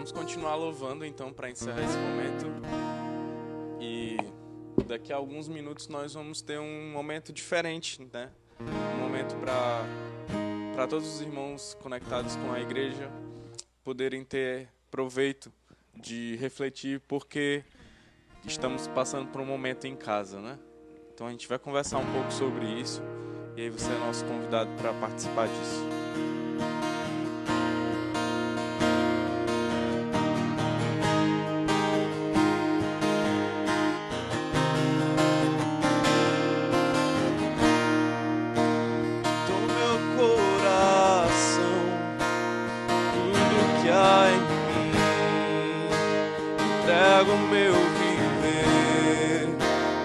vamos continuar louvando então para encerrar esse momento. E daqui a alguns minutos nós vamos ter um momento diferente, né? Um momento para todos os irmãos conectados com a igreja poderem ter proveito de refletir porque estamos passando por um momento em casa, né? Então a gente vai conversar um pouco sobre isso e aí você é nosso convidado para participar disso. Entrego o meu viver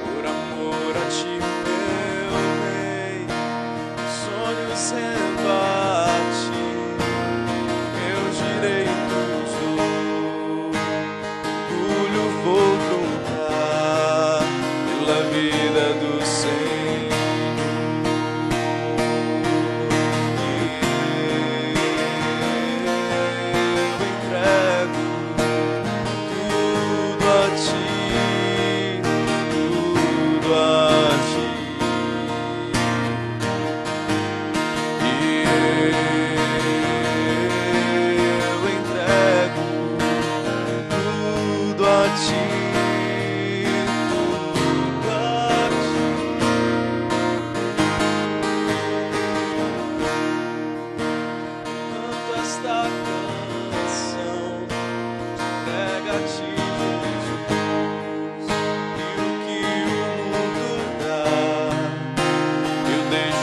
por amor a ti, meu rei. Sonhos rendo a ti, meus direitos dou. Orgulho vou trocar pela vida do Senhor.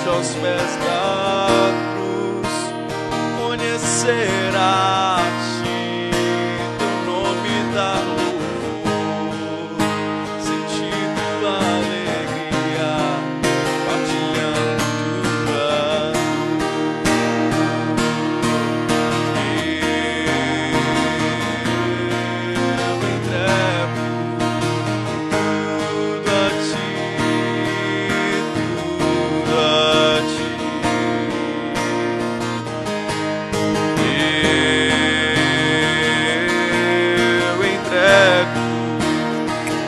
Aos pés da cruz, conhecer a ti, teu nome dar louvor, sentir tua alegria, partilhando tua eu entrego tudo a ti, tudo a ti.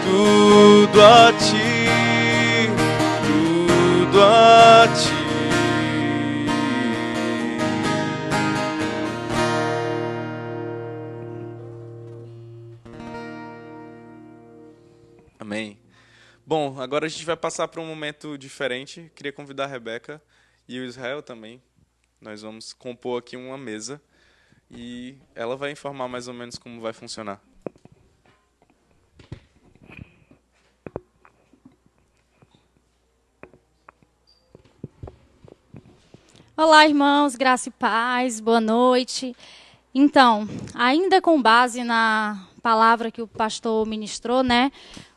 Tudo a ti, tudo a ti. Amém. Bom, agora a gente vai passar para um momento diferente. Queria convidar a Rebeca e o Israel também. Nós vamos compor aqui uma mesa e ela vai informar mais ou menos como vai funcionar. Olá, irmãos, graça e paz, boa noite. Então, ainda com base na palavra que o pastor ministrou, né?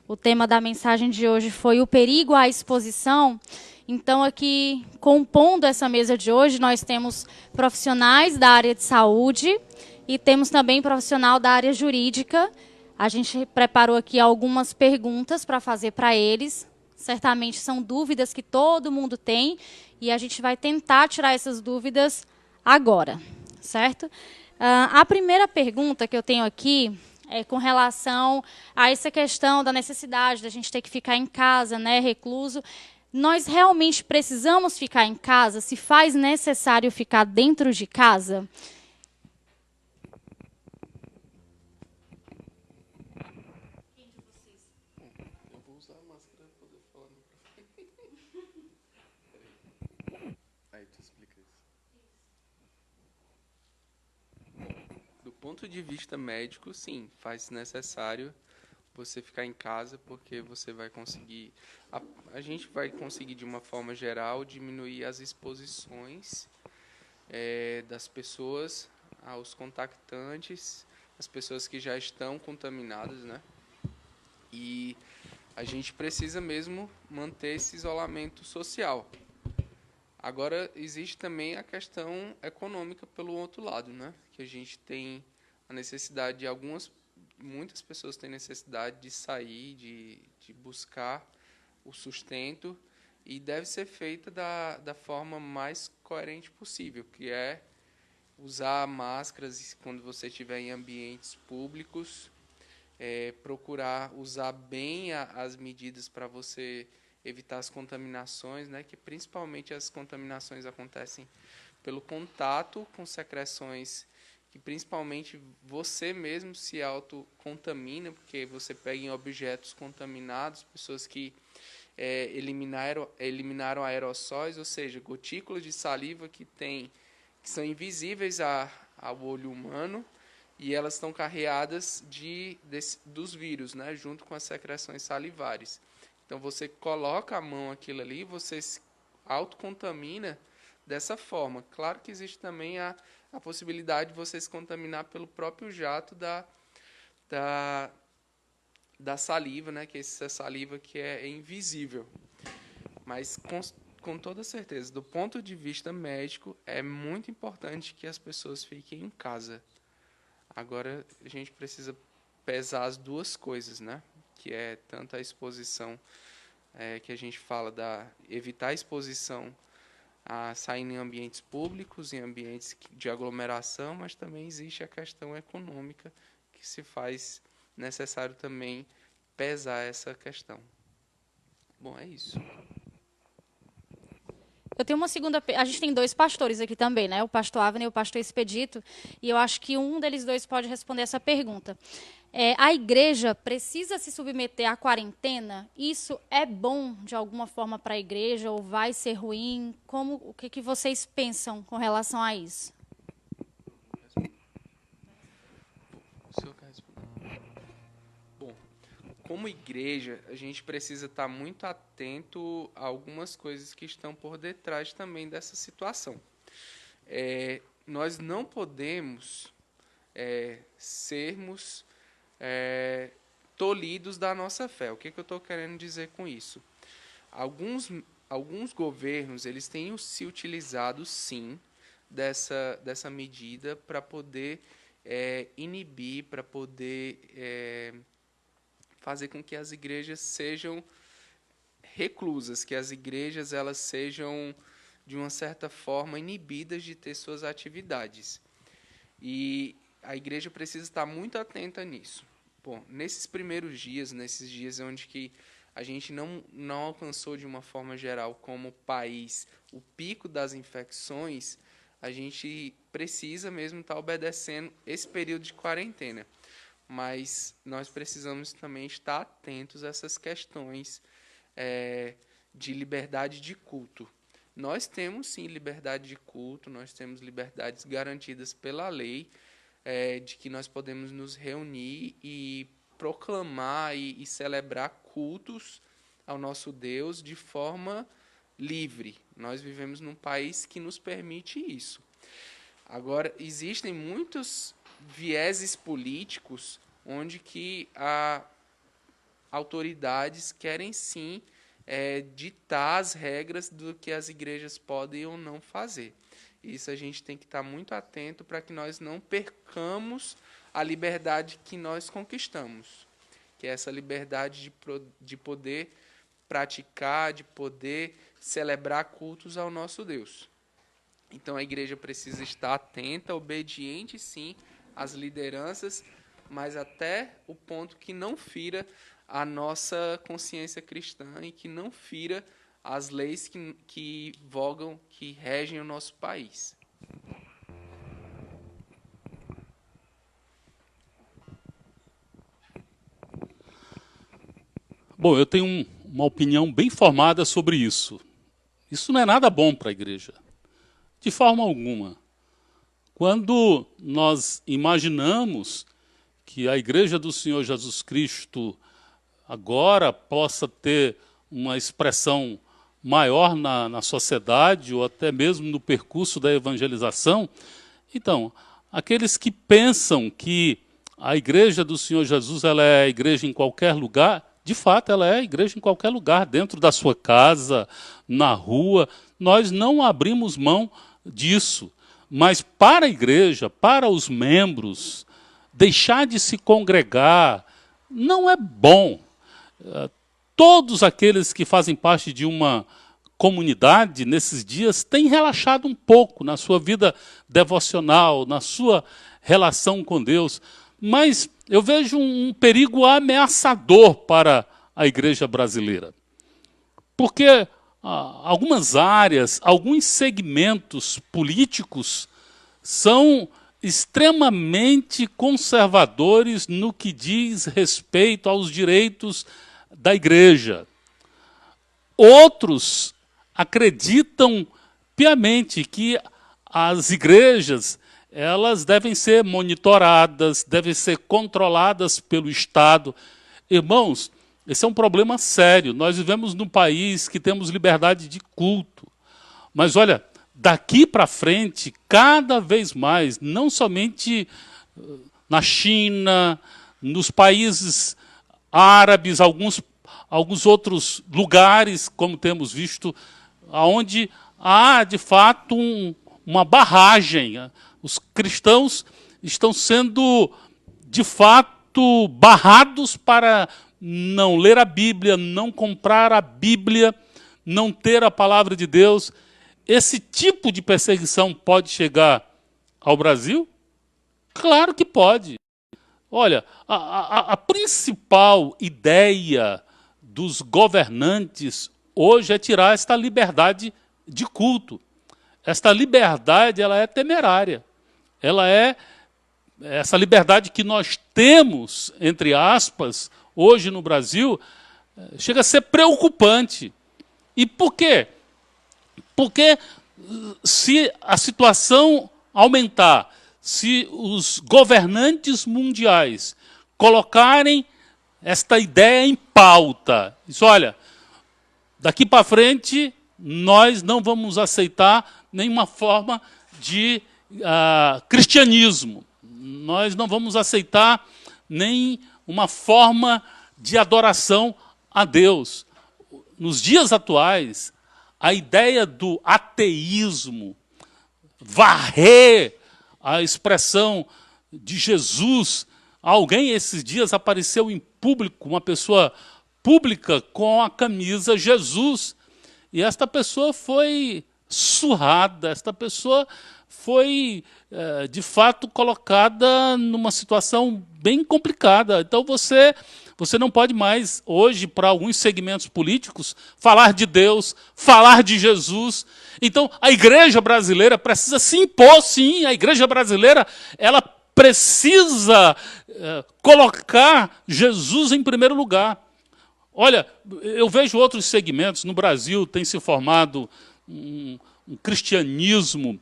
O tema da mensagem de hoje foi o perigo à exposição. Então, aqui, compondo essa mesa de hoje, nós temos profissionais da área de saúde e temos também profissional da área jurídica. A gente preparou aqui algumas perguntas para fazer para eles. Certamente são dúvidas que todo mundo tem e a gente vai tentar tirar essas dúvidas agora, certo? A primeira pergunta que eu tenho aqui é com relação a essa questão da necessidade da gente ter que ficar em casa, né, recluso. Nós realmente precisamos ficar em casa? Se faz necessário ficar dentro de casa? Eu vou usar a máscara para poder falar no microfone. Aí tu explica isso. Do ponto de vista médico, sim, faz necessário você ficar em casa, porque você vai conseguir, a gente vai conseguir de uma forma geral diminuir as exposições das pessoas aos contactantes, as pessoas que já estão contaminadas, né? E a gente precisa mesmo manter esse isolamento social. Agora, existe também a questão econômica pelo outro lado, né? Que a gente tem a necessidade de muitas pessoas têm necessidade de sair, de buscar o sustento, e deve ser feita da forma mais coerente possível, que é usar máscaras quando você estiver em ambientes públicos, procurar usar bem as medidas para você evitar as contaminações, né, que principalmente as contaminações acontecem pelo contato com secreções que principalmente você mesmo se autocontamina, porque você pega em objetos contaminados, pessoas que eliminaram aerossóis, ou seja, gotículas de saliva que são invisíveis ao olho humano, e elas estão carreadas dos vírus, né, junto com as secreções salivares. Então você coloca a mão aquilo ali, você se autocontamina dessa forma. Claro que existe também a possibilidade de você se contaminar pelo próprio jato da saliva, né, que é essa saliva que é invisível. Mas com toda certeza, do ponto de vista médico, é muito importante que as pessoas fiquem em casa. Agora, a gente precisa pesar as duas coisas, né? Que é tanto a exposição, que a gente fala evitar a exposição a sair em ambientes públicos, em ambientes de aglomeração, mas também existe a questão econômica, que se faz necessário também pesar essa questão. Bom, é isso. Eu tenho uma segunda... A gente tem 2 pastores aqui também, né? O pastor Avner e o pastor Expedito. E eu acho que um deles 2 pode responder essa pergunta. A igreja precisa se submeter à quarentena? Isso é bom, de alguma forma, para a igreja? Ou vai ser ruim? O que vocês pensam com relação a isso? O senhor quer responder? Bom, como igreja, a gente precisa estar muito atento a algumas coisas que estão por detrás também dessa situação. Nós não podemos sermos tolhidos da nossa fé. O que eu estou querendo dizer com isso? Alguns governos eles têm se utilizado, sim, dessa medida para poder inibir, para poder fazer com que as igrejas sejam reclusas, que as igrejas elas sejam, de uma certa forma, inibidas de ter suas atividades. E a igreja precisa estar muito atenta nisso. Bom, nesses primeiros dias, nesses dias onde que a gente não alcançou, de uma forma geral, como país, o pico das infecções, a gente precisa mesmo estar obedecendo esse período de quarentena. Mas nós precisamos também estar atentos a essas questões de liberdade de culto. Nós temos, sim, liberdade de culto, nós temos liberdades garantidas pela lei, de que nós podemos nos reunir e proclamar e celebrar cultos ao nosso Deus de forma livre. Nós vivemos num país que nos permite isso. Agora, existem muitos vieses políticos onde que autoridades querem, sim, ditar as regras do que as igrejas podem ou não fazer. Isso a gente tem que estar muito atento para que nós não percamos a liberdade que nós conquistamos, que é essa liberdade de poder praticar, de poder celebrar cultos ao nosso Deus. Então a igreja precisa estar atenta, obediente, sim, às lideranças, mas até o ponto que não fira a nossa consciência cristã e que não fira as leis que vogam, que regem o nosso país. Bom, eu tenho uma opinião bem formada sobre isso. Isso não é nada bom para a igreja, de forma alguma. Quando nós imaginamos que a igreja do Senhor Jesus Cristo agora possa ter uma expressão maior na sociedade, ou até mesmo no percurso da evangelização, então, aqueles que pensam que a igreja do Senhor Jesus ela é a igreja em qualquer lugar, de fato ela é a igreja em qualquer lugar, dentro da sua casa, na rua, nós não abrimos mão disso. Mas para a igreja, para os membros, deixar de se congregar não é bom. Todos aqueles que fazem parte de uma comunidade, nesses dias, tem relaxado um pouco na sua vida devocional, na sua relação com Deus. Mas eu vejo um perigo ameaçador para a igreja brasileira. Porque algumas áreas, alguns segmentos políticos são extremamente conservadores no que diz respeito aos direitos da igreja. Outros acreditam piamente que as igrejas elas devem ser monitoradas, devem ser controladas pelo Estado. Irmãos, esse é um problema sério. Nós vivemos num país que temos liberdade de culto. Mas olha, daqui para frente, cada vez mais, não somente na China, nos países árabes, alguns outros lugares, como temos visto, onde há, de fato, uma barragem. Os cristãos estão sendo, de fato, barrados para não ler a Bíblia, não comprar a Bíblia, não ter a palavra de Deus. Esse tipo de perseguição pode chegar ao Brasil? Claro que pode. Olha, a principal ideia dos governantes hoje é tirar esta liberdade de culto. Esta liberdade ela é temerária. Ela é essa liberdade que nós temos, entre aspas, hoje no Brasil, chega a ser preocupante. E por quê? Porque se a situação aumentar, se os governantes mundiais colocarem esta ideia em pauta, diz, olha, daqui para frente nós não vamos aceitar nenhuma forma de cristianismo, nós não vamos aceitar nem uma forma de adoração a Deus. Nos dias atuais, a ideia do ateísmo, varrer a expressão de Jesus. Alguém esses dias apareceu em público, uma pessoa pública com a camisa Jesus. E esta pessoa foi surrada, esta pessoa foi, de fato, colocada numa situação bem complicada. Então você não pode mais, hoje, para alguns segmentos políticos, falar de Deus, falar de Jesus. Então, a igreja brasileira precisa se impor, sim. A igreja brasileira ela precisa colocar Jesus em primeiro lugar. Olha, eu vejo outros segmentos. No Brasil tem se formado um cristianismo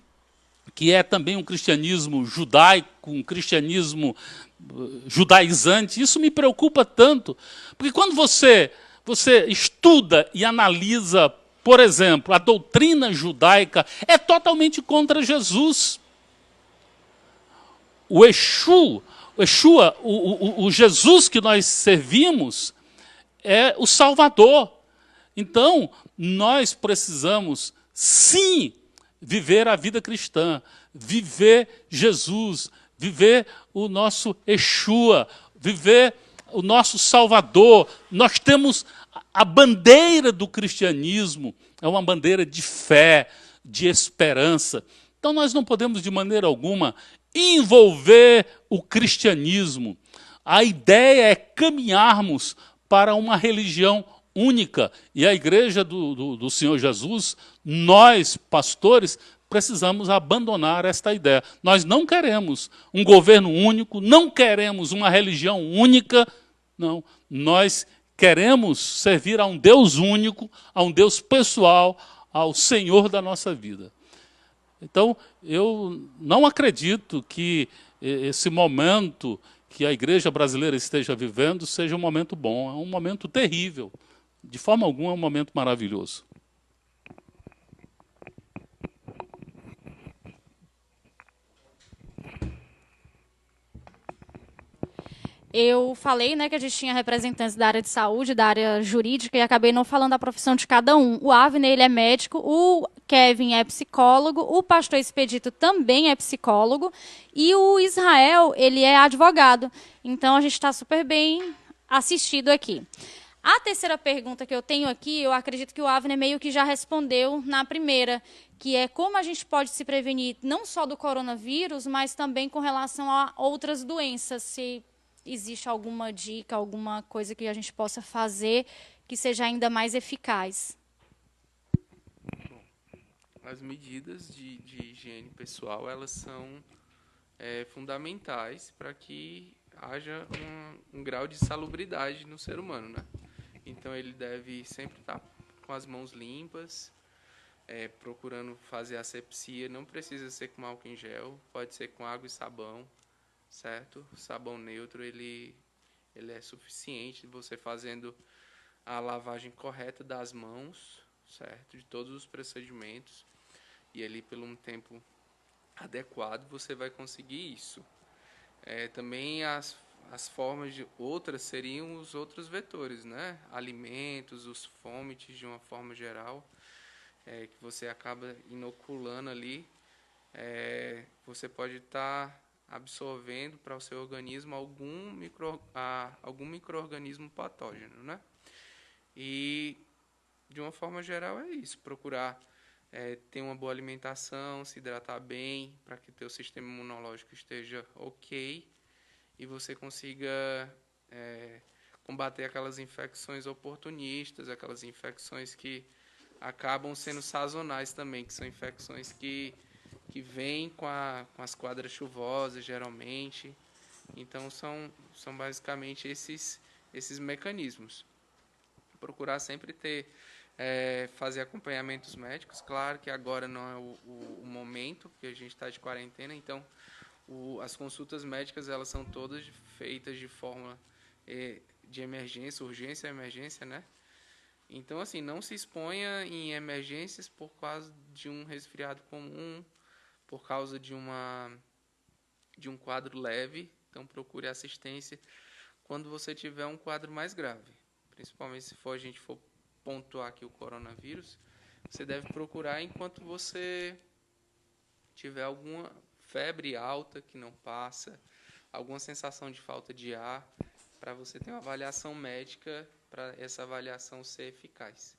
que é também um cristianismo judaico, um cristianismo judaizante. Isso me preocupa tanto, porque quando você estuda e analisa, por exemplo, a doutrina judaica, é totalmente contra Jesus. O Yeshua, o Jesus que nós servimos, é o Salvador. Então, nós precisamos, sim, viver a vida cristã, viver Jesus, viver o nosso Yeshua, viver o nosso Salvador. Nós temos a bandeira do cristianismo, é uma bandeira de fé, de esperança. Então nós não podemos de maneira alguma envolver o cristianismo. A ideia é caminharmos para uma religião única. E a igreja do Senhor Jesus, nós, pastores, precisamos abandonar esta ideia. Nós não queremos um governo único, não queremos uma religião única, não. Nós queremos servir a um Deus único, a um Deus pessoal, ao Senhor da nossa vida. Então, eu não acredito que esse momento que a igreja brasileira esteja vivendo seja um momento bom, é um momento terrível. De forma alguma é um momento maravilhoso. Eu falei, né, que a gente tinha representantes da área de saúde, da área jurídica, e acabei não falando da profissão de cada um. O Avner, ele é médico, o Kevin é psicólogo, o pastor Expedito também é psicólogo, e o Israel, ele é advogado. Então, a gente está super bem assistido aqui. A terceira pergunta que eu tenho aqui, eu acredito que o Avner meio que já respondeu na primeira, que é como a gente pode se prevenir não só do coronavírus, mas também com relação a outras doenças, se existe alguma dica, alguma coisa que a gente possa fazer que seja ainda mais eficaz. As medidas de higiene pessoal, elas são fundamentais para que haja um grau de salubridade no ser humano, né? Então ele deve sempre estar com as mãos limpas, procurando fazer asepsia. Não precisa ser com álcool em gel, pode ser com água e sabão, certo? O sabão neutro ele é suficiente. Você fazendo a lavagem correta das mãos, certo? De todos os procedimentos, e ali por um tempo adequado você vai conseguir isso. Também as formas de outras seriam os outros vetores, né? Alimentos, os fomites de uma forma geral, que você acaba inoculando ali, você pode estar absorvendo para o seu organismo algum micro-organismo patógeno, né? E de uma forma geral é isso, procurar ter uma boa alimentação, se hidratar bem, para que teu sistema imunológico esteja ok e você consiga combater aquelas infecções oportunistas, aquelas infecções que acabam sendo sazonais também, que são infecções que vêm com as quadras chuvosas, geralmente. Então, são basicamente esses mecanismos. Procurar sempre fazer acompanhamentos médicos. Claro que agora não é o momento, porque a gente está de quarentena, então as consultas médicas elas são todas feitas de forma de emergência, urgência e emergência, né? Então, assim, não se exponha em emergências por causa de um resfriado comum, por causa de um quadro leve. Então, procure assistência quando você tiver um quadro mais grave. Principalmente se a gente for pontuar aqui o coronavírus, você deve procurar enquanto você tiver alguma febre alta que não passa, alguma sensação de falta de ar, para você ter uma avaliação médica, para essa avaliação ser eficaz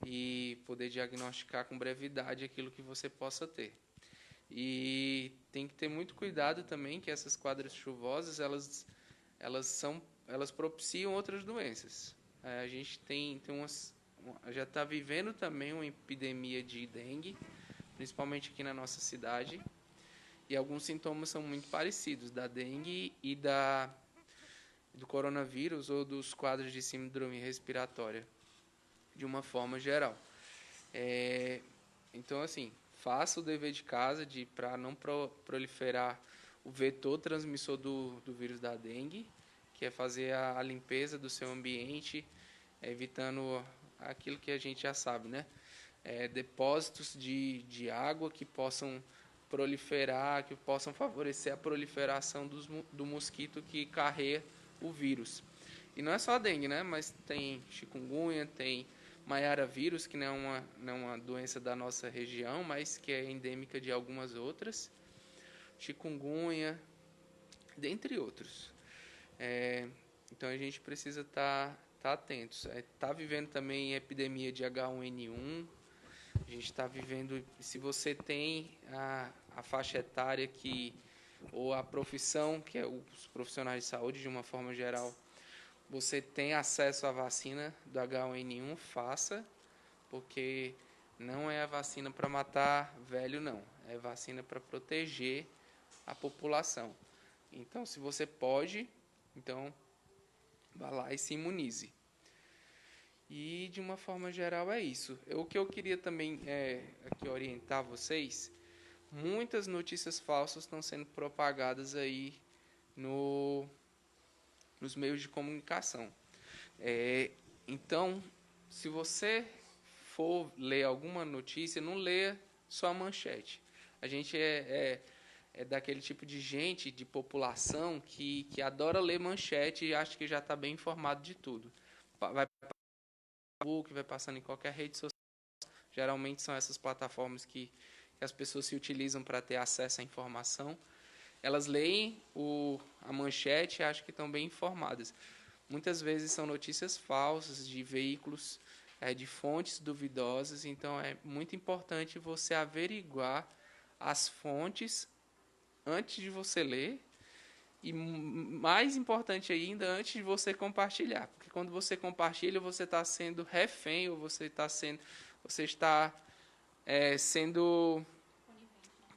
e poder diagnosticar com brevidade aquilo que você possa ter. E tem que ter muito cuidado também, que essas quadras chuvosas elas propiciam outras doenças. A gente já está vivendo também uma epidemia de dengue, principalmente aqui na nossa cidade, e alguns sintomas são muito parecidos, da dengue e do coronavírus ou dos quadros de síndrome respiratória, de uma forma geral. Então, assim, faça o dever de casa para não proliferar o vetor transmissor do vírus da dengue, que é fazer a limpeza do seu ambiente, evitando aquilo que a gente já sabe, né? Depósitos de água que possam proliferar, que possam favorecer a proliferação do mosquito que carrega o vírus. E não é só a dengue, né? Mas tem chikungunya, tem Maiara vírus, que não é uma doença da nossa região, mas que é endêmica de algumas outras. Chikungunya, dentre outros. Então a gente precisa estar atentos. Está vivendo também epidemia de H1N1. A gente está vivendo, se você tem a faixa etária ou a profissão, que é os profissionais de saúde de uma forma geral, você tem acesso à vacina do H1N1, faça, porque não é a vacina para matar velho, não. É vacina para proteger a população. Então, se você pode, então vá lá e se imunize. E, de uma forma geral, é isso. O que eu queria também aqui orientar vocês, muitas notícias falsas estão sendo propagadas aí nos meios de comunicação. Então, se você for ler alguma notícia, não leia só a manchete. A gente é daquele tipo de gente, de população, que adora ler manchete e acha que já está bem informado de tudo. Vai Facebook, vai passando em qualquer rede social. Geralmente são essas plataformas que as pessoas se utilizam para ter acesso à informação. Elas leem a manchete e acham que estão bem informadas. muitas vezes são notícias falsas de veículos, de fontes duvidosas. Então, é muito importante você averiguar as fontes antes de você ler e, mais importante ainda, antes de você compartilhar. Porque quando você compartilha, você está sendo refém, ou você está sendo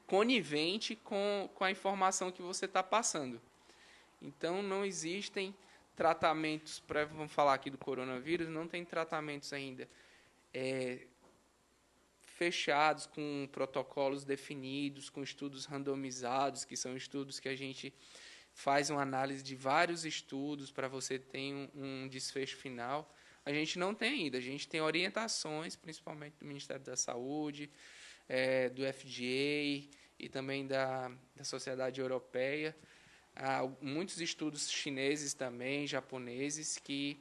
conivente com a informação que você está passando. Então, não existem tratamentos, vamos falar aqui do coronavírus, não tem tratamentos ainda fechados, com protocolos definidos, com estudos randomizados, que são estudos que a gente faz uma análise de vários estudos para você ter um desfecho final. A gente não tem ainda. A gente tem orientações, principalmente do Ministério da Saúde, do FDA e também da Sociedade Europeia. Há muitos estudos chineses também, japoneses, que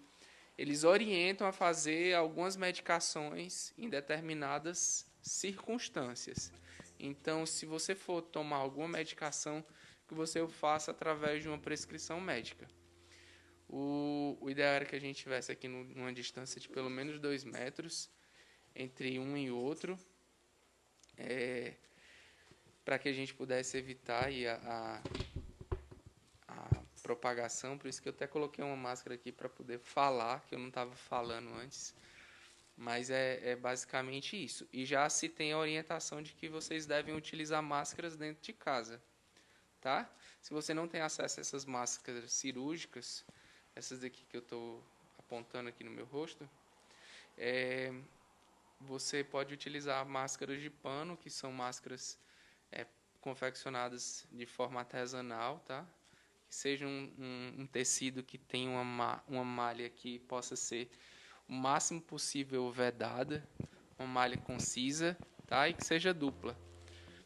eles orientam a fazer algumas medicações em determinadas circunstâncias. Então, se você for tomar alguma medicação, que você o faça através de uma prescrição médica. O ideal era que a gente estivesse aqui numa distância de pelo menos 2 metros entre um e outro, para que a gente pudesse evitar a propagação. Por isso que eu até coloquei uma máscara aqui para poder falar, que eu não estava falando antes. Mas é basicamente isso. E já se tem a orientação de que vocês devem utilizar máscaras dentro de casa. Tá? Se você não tem acesso a essas máscaras cirúrgicas, essas daqui que eu estou apontando aqui no meu rosto, você pode utilizar máscaras de pano, que são máscaras confeccionadas de forma artesanal, tá? Que seja um tecido que tenha uma malha que possa ser o máximo possível vedada, uma malha concisa, tá? E que seja dupla,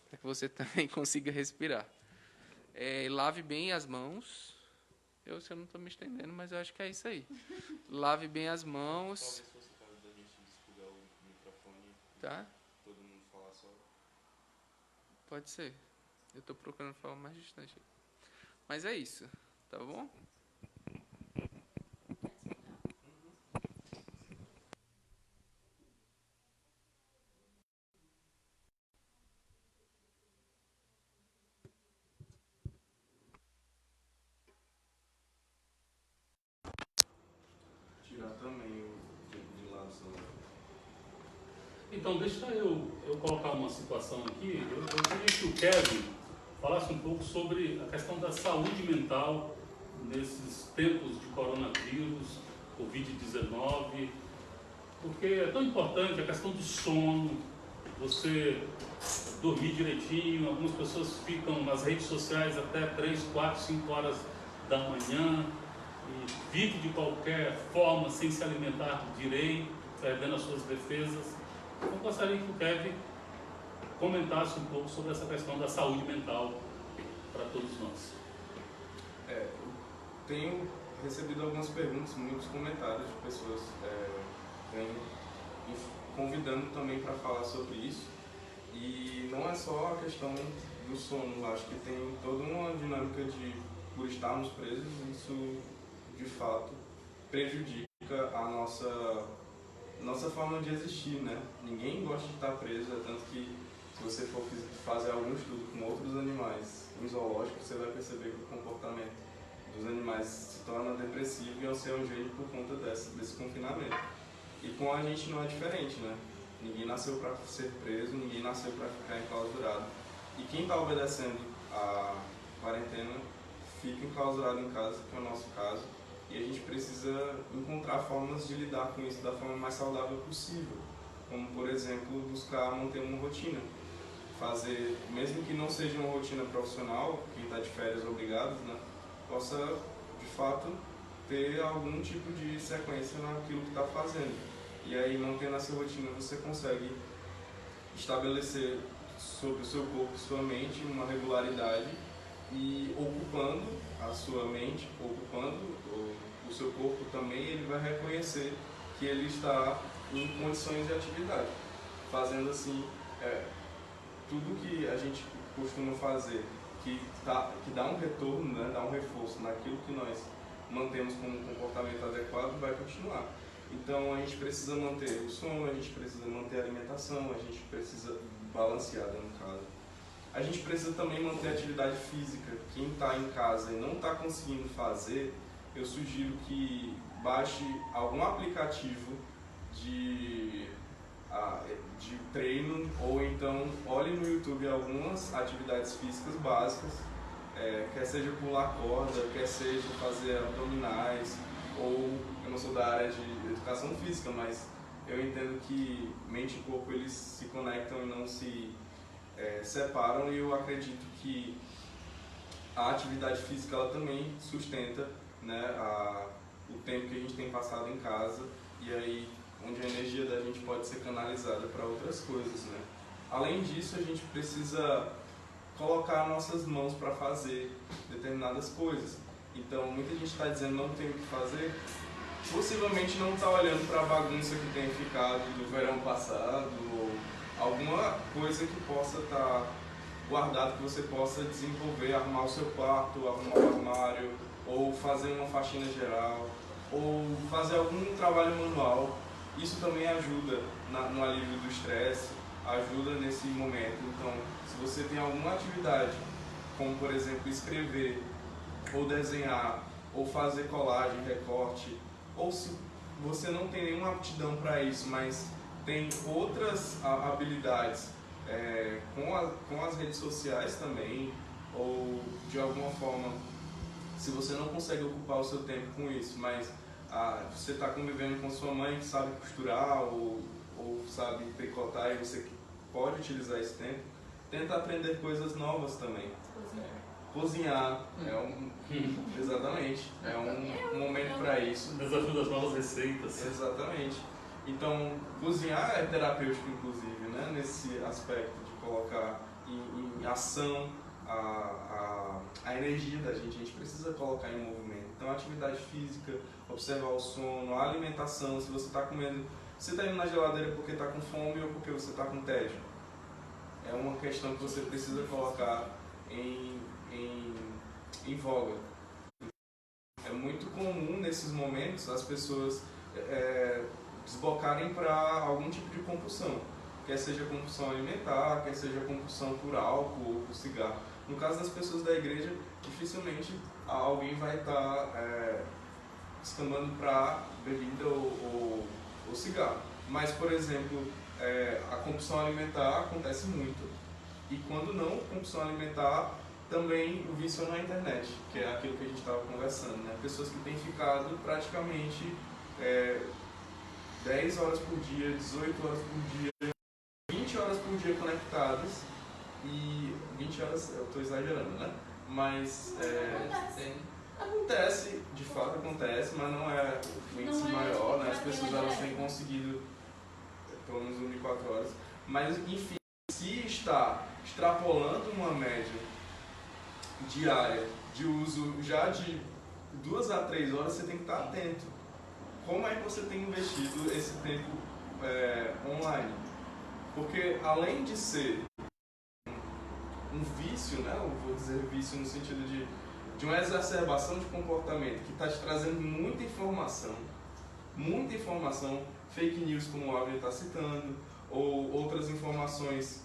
para que você também consiga respirar. Lave bem as mãos. Eu não estou me estendendo, mas eu acho que é isso aí. Lave bem as mãos. Tá? Todo mundo falar só. Pode ser. Eu estou procurando falar mais distante. Mas é isso. Tá bom? Tirar também de lado o celular. Então, deixa eu colocar uma situação aqui. Eu queria que o Kevin falasse um pouco sobre a questão da saúde mental nesses tempos de coronavírus, Covid-19, porque é tão importante a questão do sono, você dormir direitinho. Algumas pessoas ficam nas redes sociais até 3, 4, 5 horas da manhã e vive de qualquer forma, sem se alimentar direito, perdendo as suas defesas. Eu gostaria que o Kevin comentasse um pouco sobre essa questão da saúde mental para todos nós. Tenho recebido algumas perguntas, muitos comentários de pessoas convidando também para falar sobre isso. E não é só a questão do sono, acho que tem toda uma dinâmica de, por estarmos presos, isso de fato prejudica a nossa forma de existir, né? Ninguém gosta de estar preso, tanto que se você for fazer algum estudo com outros animais em zoológico, você vai perceber que o comportamento dos animais se torna depressivo e ansiogênico por conta desse confinamento. E com a gente não é diferente, né? Ninguém nasceu para ser preso, ninguém nasceu para ficar enclausurado. E quem está obedecendo a quarentena fica enclausurado em casa, que é o nosso caso. E a gente precisa encontrar formas de lidar com isso da forma mais saudável possível. Como, por exemplo, buscar manter uma rotina. Fazer, mesmo que não seja uma rotina profissional, quem está de férias obrigado, né, possa, de fato, ter algum tipo de sequência naquilo que está fazendo. E aí, mantendo essa rotina, você consegue estabelecer sobre o seu corpo e sua mente uma regularidade e ocupando a sua mente, ocupando o seu corpo também, ele vai reconhecer que ele está em condições de atividade. Fazendo assim, tudo que a gente costuma fazer, que dá um retorno, né, dá um reforço naquilo que nós mantemos como um comportamento adequado, vai continuar. Então a gente precisa manter o sono, a gente precisa manter a alimentação, a gente precisa balanceada no caso. A gente precisa também manter a atividade física. Quem está em casa e não está conseguindo fazer, eu sugiro que baixe algum aplicativo de treino, ou então olhe no YouTube algumas atividades físicas básicas, quer seja pular corda, quer seja fazer abdominais, ou eu não sou da área de educação física, mas eu entendo que mente e corpo eles se conectam e não se separam, e eu acredito que a atividade física ela também sustenta, né, o tempo que a gente tem passado em casa, e aí onde a energia da gente pode ser canalizada para outras coisas, né? Além disso, a gente precisa colocar nossas mãos para fazer determinadas coisas. Então, muita gente está dizendo não tem o que fazer, possivelmente não está olhando para a bagunça que tem ficado do verão passado, ou alguma coisa que possa estar guardado, que você possa desenvolver, arrumar o seu quarto, arrumar o armário, ou fazer uma faxina geral, ou fazer algum trabalho manual. Isso também ajuda no alívio do estresse, ajuda nesse momento. Então, se você tem alguma atividade, como por exemplo escrever, ou desenhar, ou fazer colagem, recorte, ou se você não tem nenhuma aptidão para isso, mas tem outras habilidades com as redes sociais também, ou de alguma forma, se você não consegue ocupar o seu tempo com isso, mas você está convivendo com sua mãe que sabe costurar ou sabe tricotar, e você pode utilizar esse tempo, tenta aprender coisas novas também. Cozinhar exatamente, é um momento para isso. Desafio das novas receitas. Exatamente. Então, cozinhar é terapêutico, inclusive, né? Nesse aspecto de colocar em ação a energia da gente. A gente precisa colocar em movimento. Então, atividade física, observar o sono, a alimentação. Se você está comendo, você está indo na geladeira porque está com fome ou porque você está com tédio. É uma questão que você precisa colocar em voga. É muito comum nesses momentos as pessoas desbocarem para algum tipo de compulsão, quer seja compulsão alimentar, quer seja compulsão por álcool ou por cigarro. No caso das pessoas da igreja, dificilmente alguém vai estar descambando para bebida ou cigarro. Mas, por exemplo, a compulsão alimentar acontece muito, e quando não compulsão alimentar, também o vício na internet, que é aquilo que a gente estava conversando, né? Pessoas que têm ficado praticamente 10 horas por dia, 18 horas por dia, 20 horas por dia conectadas, e 20 horas, eu estou exagerando, né? Mas acontece, de fato acontece, mas não é o índice maior, né? As pessoas elas têm conseguido pelo menos 24 horas, mas enfim, se está extrapolando uma média diária de uso já de 2 a 3 horas, você tem que estar atento. Como é que você tem investido esse tempo online? Porque além de ser um vício, né? Eu vou dizer vício no sentido de uma exacerbação de comportamento que está te trazendo muita informação, fake news como o Abner está citando, ou outras informações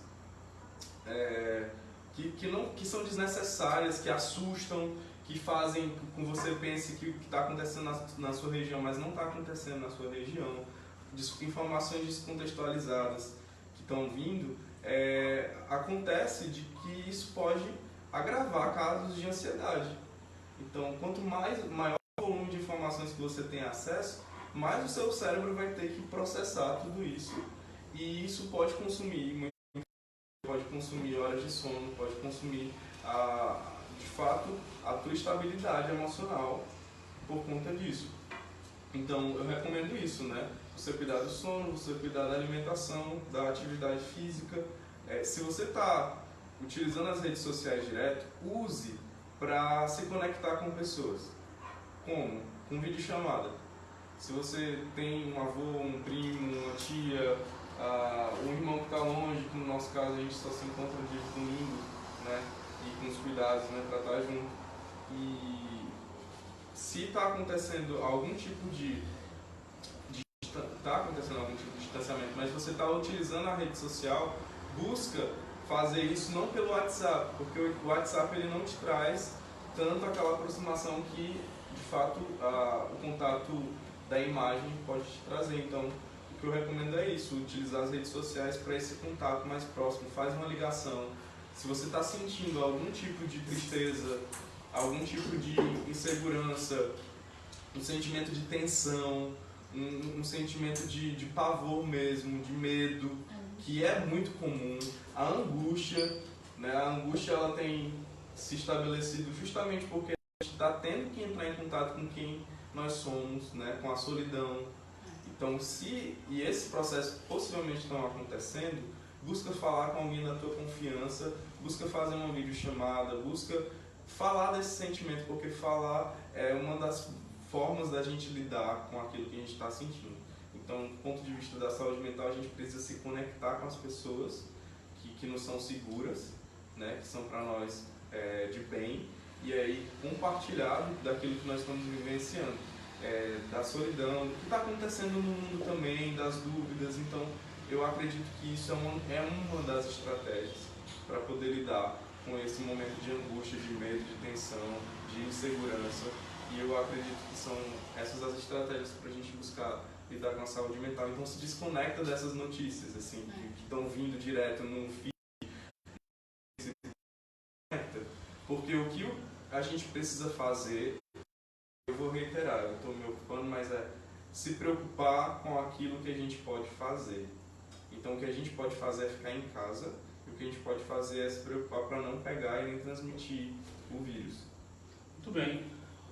que são desnecessárias, que assustam, que fazem com que você pense que o que está acontecendo na sua região, mas não está acontecendo na sua região, informações descontextualizadas que estão vindo, acontece de que isso pode agravar casos de ansiedade. Então, quanto maior o volume de informações que você tem acesso, mais o seu cérebro vai ter que processar tudo isso, e isso pode consumir horas de sono, pode consumir de fato a tua estabilidade emocional por conta disso. Então eu recomendo isso, né? Você cuidar do sono, você cuidar da alimentação, da atividade física. Se você está utilizando as redes sociais direto, use para se conectar com pessoas. Como? Com videochamada. Se você tem um avô, um primo, uma tia, um irmão que está longe, que no nosso caso a gente só se encontra no dia de domingo, né? E com os cuidados, né? Para estar junto. E se está acontecendo algum tipo de distanciamento, mas você está utilizando a rede social, busca fazer isso não pelo WhatsApp, porque o WhatsApp ele não te traz tanto aquela aproximação que, de fato, o contato da imagem pode te trazer. Então, o que eu recomendo é isso, utilizar as redes sociais para esse contato mais próximo, faz uma ligação. Se você está sentindo algum tipo de tristeza, algum tipo de insegurança, um sentimento de tensão, um sentimento de pavor mesmo, de medo, que é muito comum, a angústia, né? A angústia ela tem se estabelecido justamente porque a gente está tendo que entrar em contato com quem nós somos, né? Com a solidão. Então, se esse processo possivelmente estão acontecendo, busca falar com alguém da tua confiança, busca fazer uma videochamada, busca falar desse sentimento, porque falar é uma das formas da gente lidar com aquilo que a gente está sentindo. Então, do ponto de vista da saúde mental, a gente precisa se conectar com as pessoas que nos são seguras, né, que são para nós de bem, e aí compartilhar daquilo que nós estamos vivenciando, da solidão, do que está acontecendo no mundo também, das dúvidas. Então, eu acredito que isso é uma das estratégias para poder lidar com esse momento de angústia, de medo, de tensão, de insegurança. E eu acredito que são essas as estratégias para a gente buscar lidar com a saúde mental. Então se desconecta dessas notícias assim, que estão vindo direto num feed. Porque o que a gente precisa fazer, eu vou reiterar, eu estou me ocupando, mas é se preocupar com aquilo que a gente pode fazer. Então o que a gente pode fazer é ficar em casa, e o que a gente pode fazer é se preocupar para não pegar e nem transmitir o vírus. Muito bem.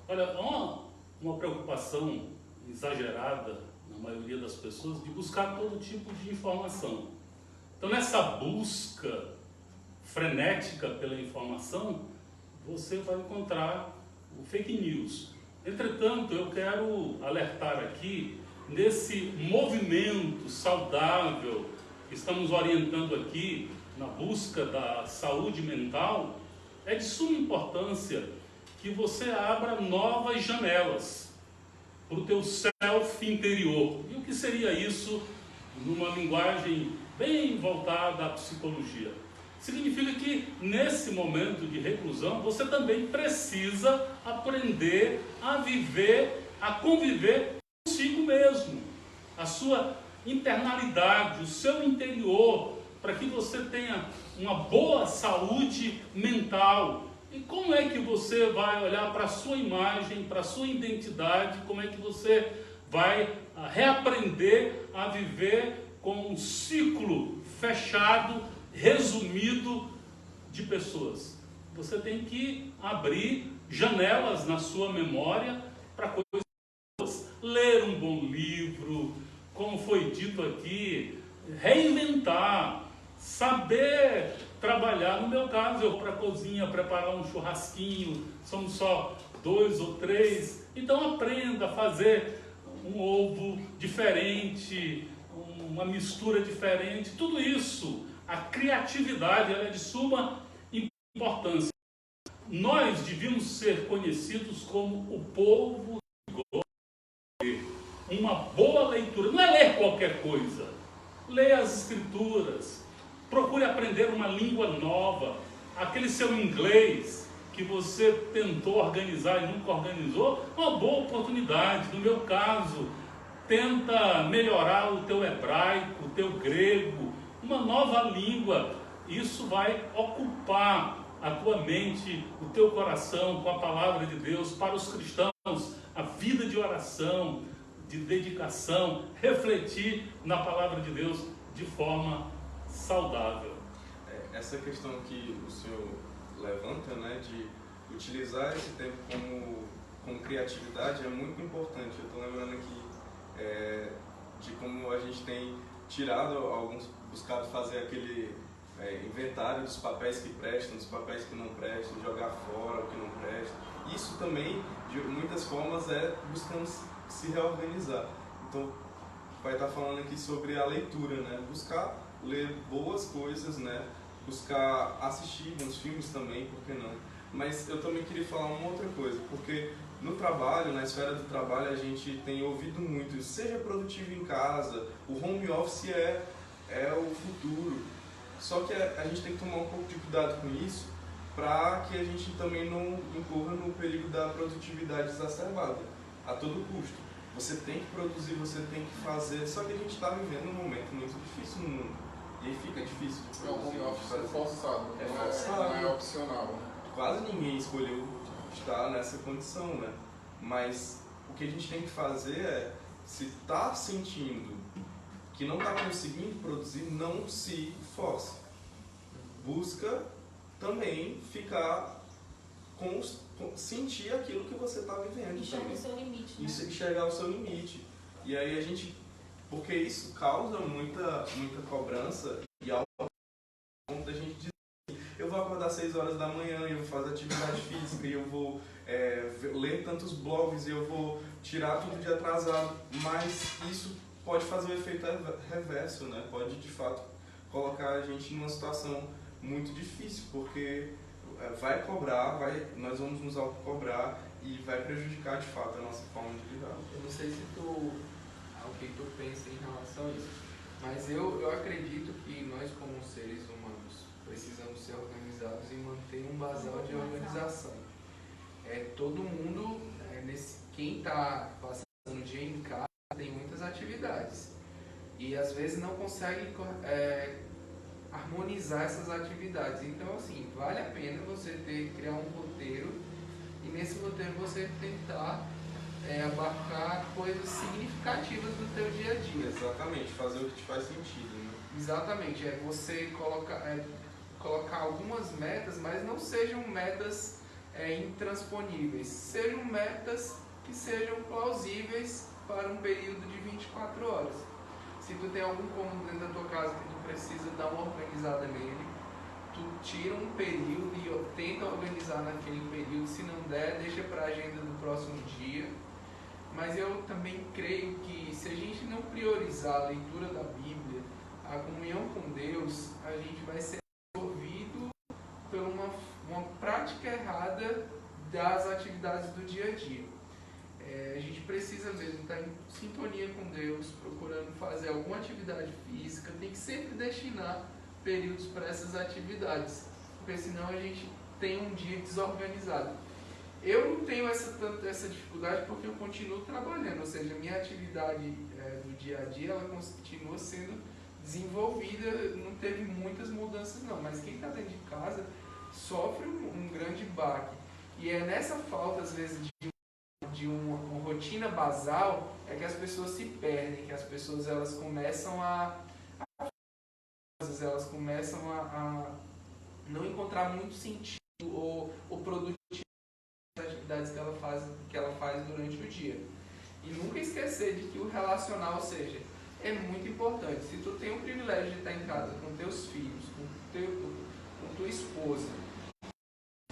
Olha, há uma preocupação exagerada na maioria das pessoas de buscar todo tipo de informação. Então, nessa busca frenética pela informação, você vai encontrar o fake news. Entretanto, eu quero alertar aqui nesse movimento saudável que estamos orientando aqui na busca da saúde mental. É de suma importância que você abra novas janelas para o teu self interior. E o que seria isso numa linguagem bem voltada à psicologia? Significa que nesse momento de reclusão você também precisa aprender a viver, a conviver consigo mesmo, a sua internalidade, o seu interior, para que você tenha uma boa saúde mental. E como é que você vai olhar para a sua imagem, para a sua identidade, como é que você vai reaprender a viver com um ciclo fechado, resumido de pessoas? Você tem que abrir janelas na sua memória para coisas, ler um bom livro, como foi dito aqui, reinventar, saber trabalhar. No meu caso, eu vou para a cozinha preparar um churrasquinho, somos só 2 ou 3, então aprenda a fazer um ovo diferente, uma mistura diferente, tudo isso, a criatividade ela é de suma importância. Nós devíamos ser conhecidos como o povo que gosta de ler. Uma boa leitura, não é ler qualquer coisa, leia as escrituras, procure aprender uma língua nova, aquele seu inglês que você tentou organizar e nunca organizou, uma boa oportunidade. No meu caso, tenta melhorar o teu hebraico, o teu grego, uma nova língua. Isso vai ocupar a tua mente, o teu coração com a palavra de Deus. Para os cristãos, a vida de oração, de dedicação, refletir na palavra de Deus de forma saudável. Essa questão que o senhor levanta, né, de utilizar esse tempo como criatividade é muito importante. Eu estou lembrando aqui de como a gente tem buscado fazer aquele inventário dos papéis que prestam, dos papéis que não prestam, jogar fora o que não presta. Isso também, de muitas formas, buscando se reorganizar. Então, vai estar falando aqui sobre a leitura, né? Buscar ler boas coisas, né? Buscar assistir uns filmes também, por que não? Mas eu também queria falar uma outra coisa, porque No trabalho, na esfera do trabalho, a gente tem ouvido muito, seja produtivo em casa, o home office é o futuro. Só que a gente tem que tomar um pouco de cuidado com isso, para que a gente também não incorra no perigo da produtividade exacerbada, a todo custo. Você tem que produzir, você tem que fazer, só que a gente está vivendo um momento muito difícil no mundo. E aí fica difícil de É um home office forçado, forçado. Não é opcional. Quase ninguém escolheu estar nessa condição, né? Mas o que a gente tem que fazer é, se está sentindo que não está conseguindo produzir, não se force. Busca também ficar sentir aquilo que você está vivendo. Enxergar o seu limite, né? Enxergar o seu limite. E aí a gente, porque isso causa muita cobrança e ao ponto da gente dizer, eu vou acordar às 6 horas da manhã, eu vou fazer atividade física, eu vou ler tantos blogs, eu vou tirar tudo de atrasado, mas isso pode fazer um efeito reverso, né? Pode de fato colocar a gente numa situação muito difícil, porque vai cobrar, nós vamos nos autocobrar e vai prejudicar de fato a nossa forma de lidar. Eu não sei se o que tu pensa em relação a isso, mas eu acredito que nós como seres humanos precisamos ser organizados e manter um basal de organização. Todo mundo, quem está passando o dia em casa, tem muitas atividades e às vezes não consegue harmonizar essas atividades. Então, assim, vale a pena você criar um roteiro e nesse roteiro você tentar abarcar coisas significativas do teu dia a dia. Exatamente, fazer o que te faz sentido, né? Exatamente, você colocar algumas metas, mas não sejam metas intransponíveis, sejam metas que sejam plausíveis para um período de 24 horas. Se tu tem algum cômodo dentro da tua casa que tu precisa dar uma organizada nele, tu tira um período e tenta organizar naquele período. Se não der, deixa para a agenda do próximo dia. Mas eu também creio que se a gente não priorizar a leitura da Bíblia, a comunhão com Deus, a gente vai ser envolvido por uma prática errada das atividades do dia a dia. A gente precisa mesmo estar em sintonia com Deus, procurando fazer alguma atividade física, tem que sempre destinar períodos para essas atividades, porque senão a gente tem um dia desorganizado. Eu não tenho essa dificuldade porque eu continuo trabalhando, ou seja, minha atividade do dia a dia ela continua sendo desenvolvida, não teve muitas mudanças não, mas quem está dentro de casa sofre um grande baque. E é nessa falta, às vezes, de uma rotina basal é que as pessoas se perdem, que as pessoas elas começam a não encontrar muito sentido ou produtividade nas atividades que ela faz durante o dia. E nunca esquecer de que o relacional, ou seja, é muito importante. Se tu tem o privilégio de estar em casa com teus filhos, com tua esposa,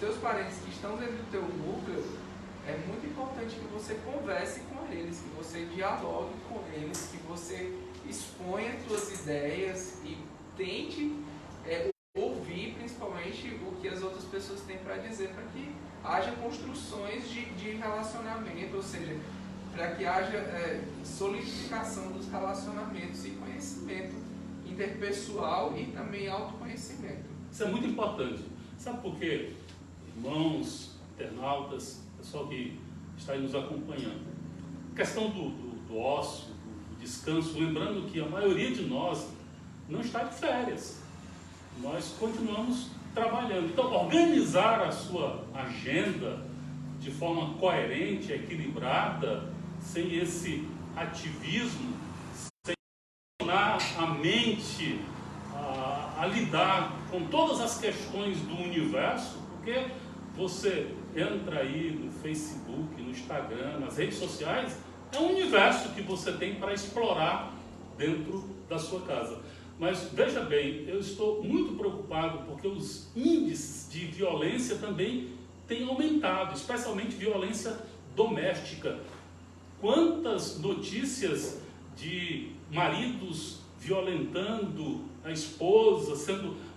teus parentes que estão dentro do teu núcleo, é muito importante que você converse com eles, que você dialogue com eles, que você exponha as suas ideias e tente ouvir principalmente o que as outras pessoas têm para dizer, para que haja construções de relacionamento, ou seja, para que haja solidificação dos relacionamentos e conhecimento interpessoal e também autoconhecimento. Isso é muito importante. Sabe por quê? Irmãos, internautas, pessoal que está aí nos acompanhando. A questão do ócio, do descanso, lembrando que a maioria de nós não está de férias. Nós continuamos trabalhando. Então, organizar a sua agenda de forma coerente, equilibrada, sem esse ativismo, sem tornar a mente a lidar com todas as questões do universo, porque você entra aí no Facebook, no Instagram, nas redes sociais, é um universo que você tem para explorar dentro da sua casa. Mas veja bem, eu estou muito preocupado porque os índices de violência também têm aumentado, especialmente violência doméstica. Quantas notícias de maridos violentando a esposa,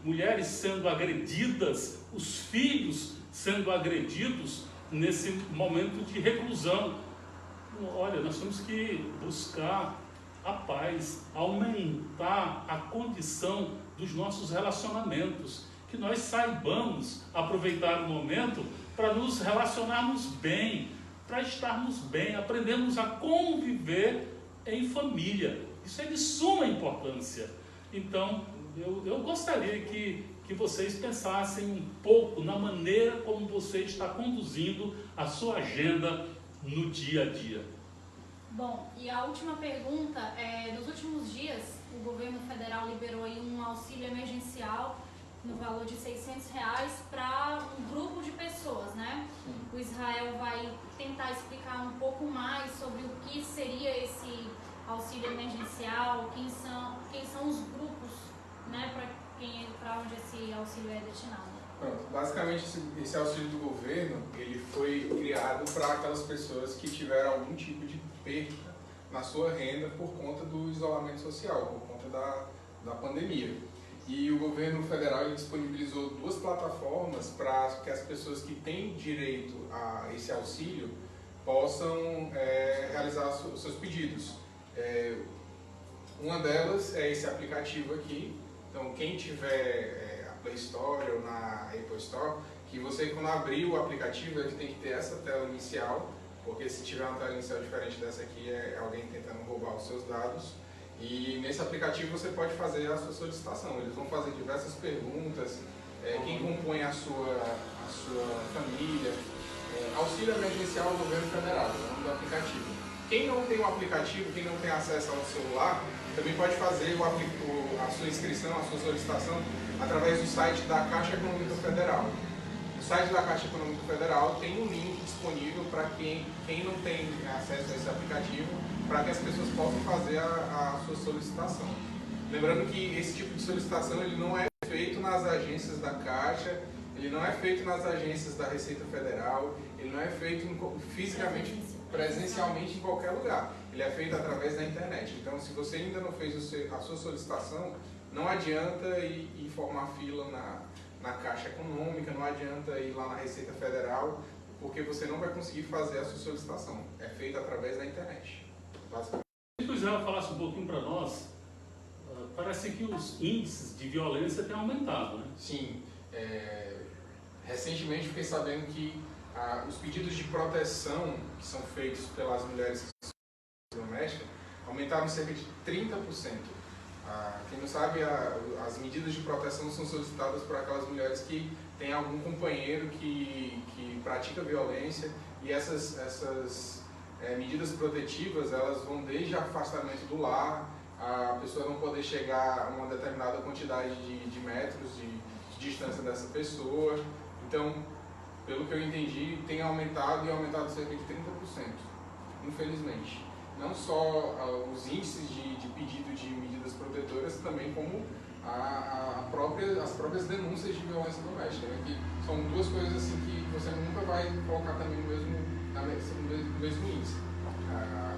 mulheres sendo agredidas, os filhos sendo agredidos nesse momento de reclusão. Olha, nós temos que buscar a paz, aumentar a condição dos nossos relacionamentos, que nós saibamos aproveitar o momento para nos relacionarmos bem, para estarmos bem, aprendemos a conviver em família. Isso é de suma importância. Então, eu gostaria que vocês pensassem um pouco na maneira como você está conduzindo a sua agenda no dia a dia. Bom, e a última pergunta é, nos últimos dias, o governo federal liberou aí um auxílio emergencial no valor de R$600 para um grupo de pessoas, né? O Israel vai tentar explicar um pouco mais sobre o que seria esse auxílio emergencial, quem são os grupos, né, para onde esse auxílio é destinado. Pronto. Basicamente, esse auxílio do governo, ele foi criado para aquelas pessoas que tiveram algum tipo de perda na sua renda por conta do isolamento social, por conta da pandemia. E o governo federal ele disponibilizou 2 plataformas para que as pessoas que têm direito a esse auxílio possam realizar os seus pedidos. Uma delas é esse aplicativo aqui. Então, quem tiver a Play Store ou na Apple Store, que você, quando abrir o aplicativo, ele tem que ter essa tela inicial, porque se tiver uma tela inicial diferente dessa aqui, é alguém tentando roubar os seus dados. E nesse aplicativo você pode fazer a sua solicitação. Eles vão fazer diversas perguntas, quem compõe a sua família. Auxílio emergencial do governo federal, é o nome do aplicativo. Quem não tem o aplicativo, quem não tem acesso ao celular, também pode fazer a sua inscrição, a sua solicitação, através do site da Caixa Econômica Federal. O site da Caixa Econômica Federal tem um link disponível para quem não tem acesso a esse aplicativo, para que as pessoas possam fazer a sua solicitação. Lembrando que esse tipo de solicitação ele não é feito nas agências da Caixa, ele não é feito nas agências da Receita Federal, ele não é feito fisicamente, presencialmente em qualquer lugar. Ele é feito através da internet. Então, se você ainda não fez a sua solicitação, não adianta ir formar fila na Caixa Econômica, não adianta ir lá na Receita Federal, porque você não vai conseguir fazer a sua solicitação. É feito através da internet. Basicamente. Se o Israel falasse um pouquinho para nós, parece que os índices de violência têm aumentado, né? Sim. Recentemente fiquei sabendo que os pedidos de proteção que são feitos pelas mulheres domésticas aumentaram cerca de 30%. Quem não sabe, as medidas de proteção são solicitadas por aquelas mulheres que têm algum companheiro que pratica violência, e essas medidas protetivas elas vão desde afastamento do lar, a pessoa não poder chegar a uma determinada quantidade de metros de distância dessa pessoa. Então, pelo que eu entendi, tem aumentado cerca de 30%, infelizmente. Não só os índices de pedido de medidas protetoras, também como as próprias denúncias de violência doméstica, né? Que são 2 coisas assim que você nunca vai colocar também no mesmo índice.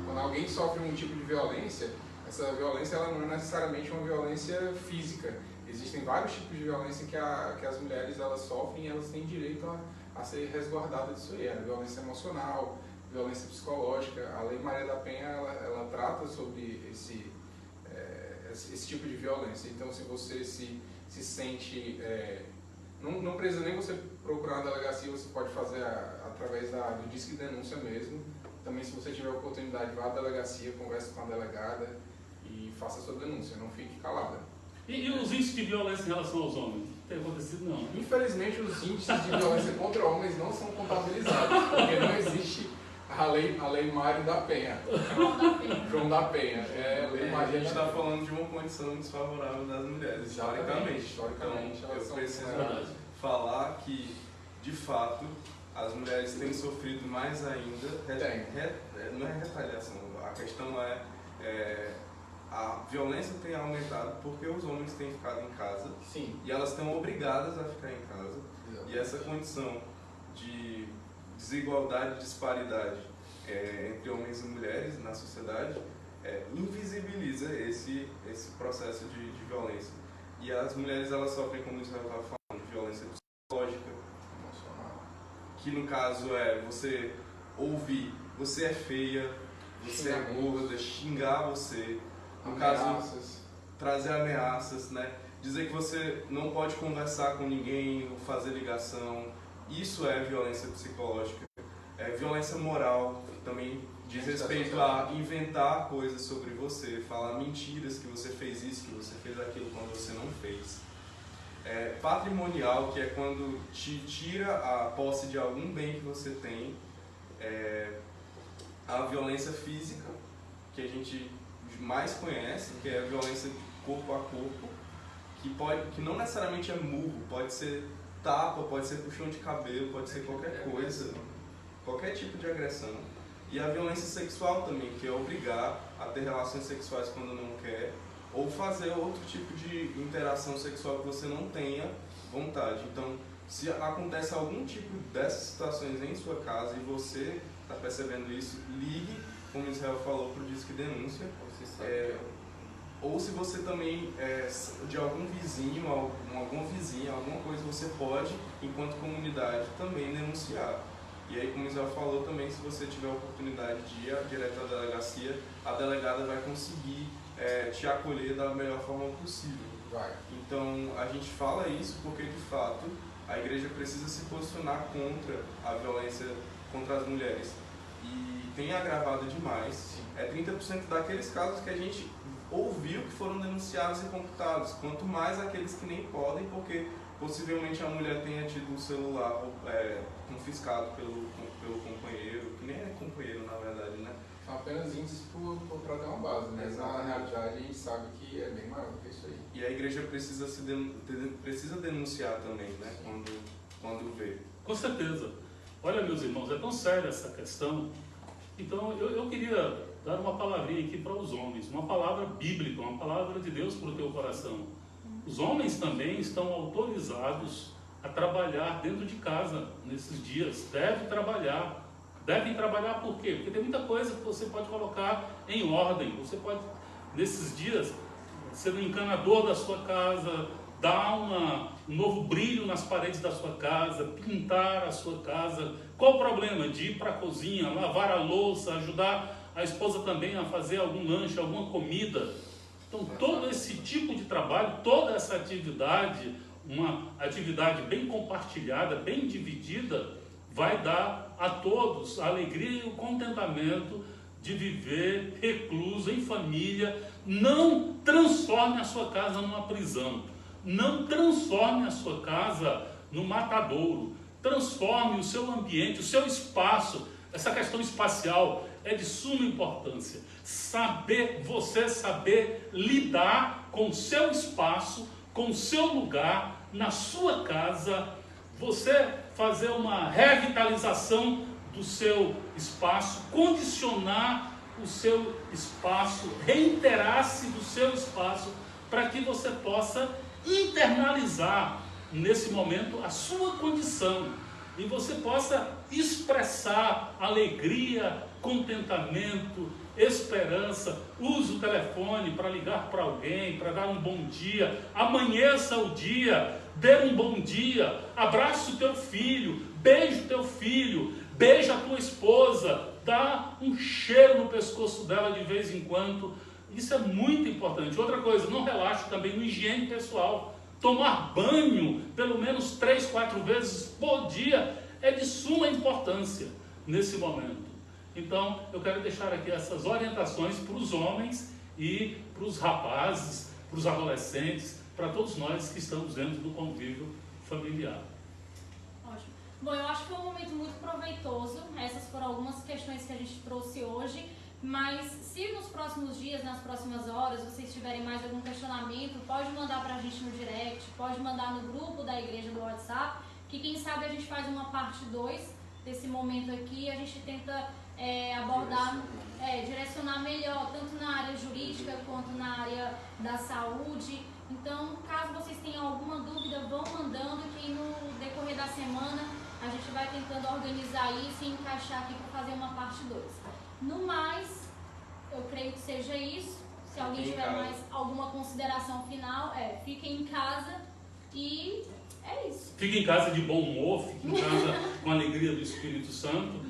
Quando alguém sofre um tipo de violência, essa violência ela não é necessariamente uma violência física. Existem vários tipos de violência que as mulheres elas sofrem e elas têm direito a ser resguardadas disso aí. A violência emocional, violência psicológica. A Lei Maria da Penha ela trata sobre esse tipo de violência. Então, se você se sente... não precisa nem você procurar uma delegacia, você pode fazer através do Disque Denúncia mesmo. Também, se você tiver a oportunidade, vá à delegacia, converse com a delegada e faça a sua denúncia, não fique calada. E os índices de violência em relação aos homens? Não tem acontecido, não? Infelizmente, os índices de violência contra homens não são contabilizados, porque não existe a lei Mário da Penha. João da Penha. A gente está falando de uma condição desfavorável das mulheres, historicamente. Então, eu preciso falar que, de fato, as mulheres têm sofrido mais ainda. Não é retaliação, a questão a violência tem aumentado porque os homens têm ficado em casa. Sim. E elas estão obrigadas a ficar em casa. Exatamente. E essa condição de desigualdade, disparidade entre homens e mulheres na sociedade invisibiliza esse processo de violência. E as mulheres elas sofrem, como o Israel estava falando, de violência psicológica, que no caso é você ouvir, você é feia, você é gorda, xingar você, no caso trazer ameaças, né? Dizer que você não pode conversar com ninguém, ou fazer ligação, isso é violência psicológica. É violência moral, também diz respeito a inventar coisas sobre você, falar mentiras que você fez isso, que você fez aquilo quando você não fez. Patrimonial, que é quando te tira a posse de algum bem que você tem. A violência física, que a gente mais conhece, que é a violência corpo a corpo, que não necessariamente é murro, pode ser tapa, pode ser puxão de cabelo, pode ser qualquer coisa, qualquer tipo de agressão. E a violência sexual também, que é obrigar a ter relações sexuais quando não quer, ou fazer outro tipo de interação sexual que você não tenha vontade. Então, se acontece algum tipo dessas situações em sua casa e você está percebendo isso, ligue, como Israel falou, para o Disque Denúncia. Ou se você também de algum vizinho, alguma vizinha, alguma coisa, você pode, enquanto comunidade, também denunciar. E aí, como Israel falou também, se você tiver a oportunidade de ir direto à delegacia, a delegada vai conseguir te acolher da melhor forma possível. Então, a gente fala isso porque, de fato, a igreja precisa se posicionar contra a violência contra as mulheres. E tem agravado demais. 30% daqueles casos que a gente ouviu que foram denunciados e computados. Quanto mais aqueles que nem podem, porque possivelmente a mulher tenha tido o celular confiscado pelo companheiro, que nem é companheiro na verdade, né? São apenas índices para ter uma base, né? Na realidade a gente sabe que é bem maior do que isso aí. E a igreja precisa denunciar também, né? Quando vê. Com certeza. Olha, meus irmãos, é tão séria essa questão. Então, eu queria dar uma palavrinha aqui para os homens, uma palavra bíblica, uma palavra de Deus para o teu coração. Os homens também estão autorizados a trabalhar dentro de casa nesses dias. Devem trabalhar por quê? Porque tem muita coisa que você pode colocar em ordem. Você pode, nesses dias, ser um encanador da sua casa, dar um novo brilho nas paredes da sua casa, pintar a sua casa. Qual o problema de ir para a cozinha, lavar a louça, ajudar a esposa também a fazer algum lanche, alguma comida? Então, todo esse tipo de trabalho, toda essa atividade, uma atividade bem compartilhada, bem dividida, vai dar a todos a alegria e o contentamento de viver recluso, em família. Não transforme a sua casa numa prisão. Não transforme a sua casa no matadouro. Transforme o seu ambiente, o seu espaço. Essa questão espacial é de suma importância. Você saber lidar com o seu espaço, com o seu lugar, na sua casa. Você fazer uma revitalização do seu espaço, condicionar o seu espaço, reiterar-se do seu espaço, para que você possa internalizar nesse momento a sua condição e você possa expressar alegria, contentamento, esperança. Use o telefone para ligar para alguém, para dar um bom dia. Amanheça o dia, dê um bom dia. Abraça o teu filho, beije o teu filho, beija a tua esposa, dá um cheiro no pescoço dela de vez em quando. Isso é muito importante. Outra coisa, não relaxe também no higiene pessoal. Tomar banho pelo menos 3, 4 vezes por dia é de suma importância nesse momento. Então, eu quero deixar aqui essas orientações para os homens e para os rapazes, para os adolescentes, para todos nós que estamos dentro do convívio familiar. Ótimo. Bom, eu acho que foi um momento muito proveitoso. Essas foram algumas questões que a gente trouxe hoje. Mas se nos próximos dias, nas próximas horas, vocês tiverem mais algum questionamento, pode mandar para a gente no direct, pode mandar no grupo da igreja do WhatsApp, que quem sabe a gente faz uma parte 2 desse momento aqui, a gente tenta abordar, direcionar melhor, tanto na área jurídica quanto na área da saúde. Então, caso vocês tenham alguma dúvida, vão mandando, que no decorrer da semana a gente vai tentando organizar isso e encaixar aqui para fazer uma parte 2. No mais, eu creio que seja isso. Se alguém tiver mais alguma consideração final, fiquem em casa e É isso. Fique em casa de bom humor, fique em casa com a alegria do Espírito Santo,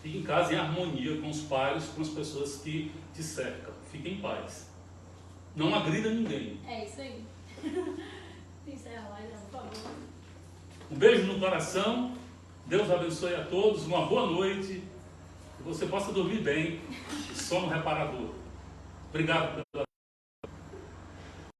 fique em casa em harmonia com os pares, com as pessoas que te cercam. Fique em paz. Não agrida ninguém. É isso aí. Encerra a live, por favor. Um beijo no coração. Deus abençoe a todos. Uma boa noite. Que você possa dormir bem. Sono reparador. Obrigado pela